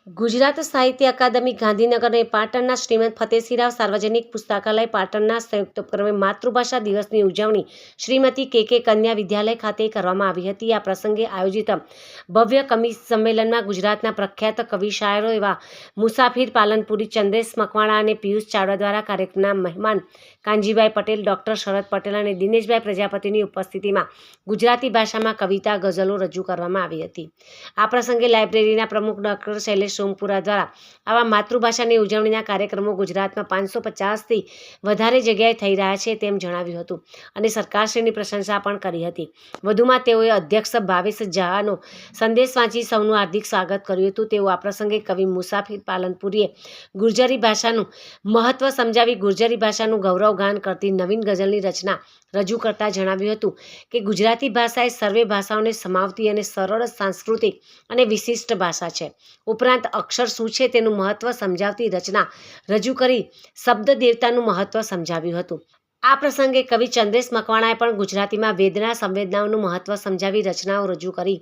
ગુજરાત સાહિત્ય અકાદમી ગાંધીનગર અને પાટણના શ્રીમદ ફતેસિંહરાવ સાર્વજનિક પુસ્તકાલય પાટણના સંયુક્ત ઉપક્રમે માતૃભાષા દિવસની ઉજવણી શ્રીમતી કે કન્યા વિદ્યાલય ખાતે કરવામાં આવી હતી। આ પ્રસંગે આયોજિત ભવ્ય કવિ સંમેલનમાં ગુજરાતના પ્રખ્યાત કવિ શાયરો એવા મુસાફિર પાલનપુરી, ચંદ્રેશ મકવાણા અને પિયુષ ચાવડા દ્વારા કાર્યક્રમના મહેમાન કાનજીભાઈ પટેલ, ડૉક્ટર શરદ પટેલ અને દિનેશભાઈ પ્રજાપતિની ઉપસ્થિતિમાં ગુજરાતી ભાષામાં કવિતા, ગઝલો રજૂ કરવામાં આવી હતી। આ પ્રસંગે લાઇબ્રેરીના પ્રમુખ ડૉક્ટર શૈલેષ સોમપુરા દ્વારા આવા માતૃભાષાની ઉજવણીના કાર્યક્રમો ગુજરાતમાં 550થી વધારે જગ્યાએ થઈ રહ્યા છે તેમ જણાવ્યું હતું અને સરકારશ્રીની પ્રશંસા પણ કરી હતી। વધુમાં તેઓએ અધ્યક્ષ ભાવેશ ઝાનો સંદેશ વાંચી સૌનું હાર્દિક સ્વાગત કર્યું હતું। તેઓ આ પ્રસંગે કવિ મુસાફિર પાલનપુરીએ ગુર્જરી ભાષાનું મહત્વ સમજાવી ગુર્જરી ભાષાનું ગૌરવગાન કરતી નવીન ગઝલની રચના રજૂ કરતા જણાવ્યું હતું કે ગુજરાતી ભાષા એ સર્વે ભાષાઓને સમાવતી અને સરળ, સાંસ્કૃતિક અને વિશિષ્ટ ભાષા છે। ઉપરાંત અક્ષર શું છે તેનું મહત્વ સમજાવતી રચના રજૂ કરી શબ્દ દેવતાનું મહત્વ સમજાવ્યું હતું। આ પ્રસંગે કવિ ચંદ્રેશ મકવાણાએ પણ ગુજરાતીમાં વેદના સંવેદનાઓનું મહત્વ સમજાવી રચનાઓ રજૂ કરી।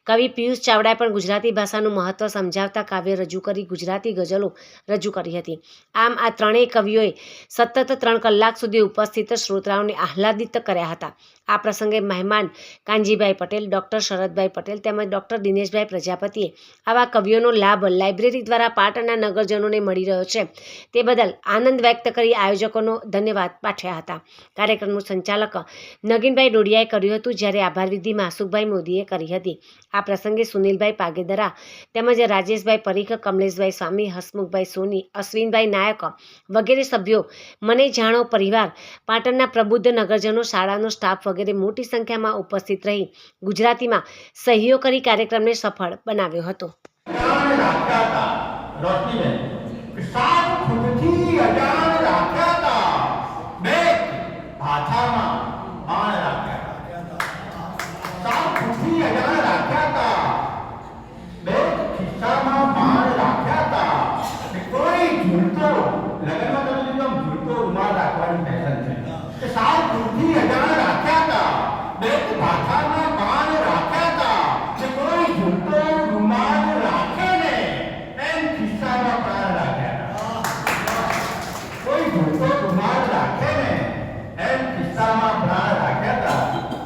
કવિ પિયુષ ચાવડાએ પણ ગુજરાતી ભાષાનું મહત્વ સમજાવતા કાવ્ય રજૂ કરી ગુજરાતી ગઝલો રજૂ કરી હતી। આમ આ ત્રણેય કવિઓએ સતત 3 કલાક સુધી ઉપસ્થિત શ્રોતાઓને આહ્લાદિત કર્યા હતા। આ પ્રસંગે મહેમાન કાનજીભાઈ પટેલ, ડૉક્ટર શરદભાઈ પટેલ તેમજ ડૉક્ટર દિનેશભાઈ પ્રજાપતિએ આવા કવિઓનો લાભ લાઇબ્રેરી દ્વારા પાટણના નગરજનોને મળી રહ્યો છે તે બદલ આનંદ વ્યક્ત કરી આયોજકોનો ધન્યવાદ પાઠવ્યા હતા। કાર્યક્રમનું સંચાલક નગીનભાઈ ડોડિયાએ કર્યું હતું, જ્યારે આભાર વિધિ માસુકભાઈ મોદીએ કરી હતી। આ પ્રસંગે સુનિલભાઈ પાગેદરા તેમજ રાજેશભાઈ પરીખ, કમલેશભાઈ સ્વામી, હસમુખભાઈ સોની, અશ્વિનભાઈ નાયક વગેરે સભ્યો, મને જાણો પરિવાર, પાટણના પ્રબુદ્ધ નગરજનો, શાળાનો સ્ટાફ વગેરે મોટી સંખ્યામાં ઉપસ્થિત રહી ગુજરાતીમાં સહયોગ કરી કાર્યક્રમને સફળ બનાવ્યો હતો।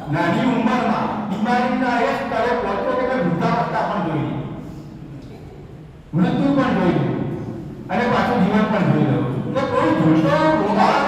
નાની ઉંમરમાં બીમારીના એક સ્તરે પહોંચો કે વૃદ્ધાવસ્થા પણ જોઈ, મૃત્યુ પણ જોઈ અને પાછું જીવન પણ જોઈ રહ્યો છું। તો કોઈ જોતો રૂમાલ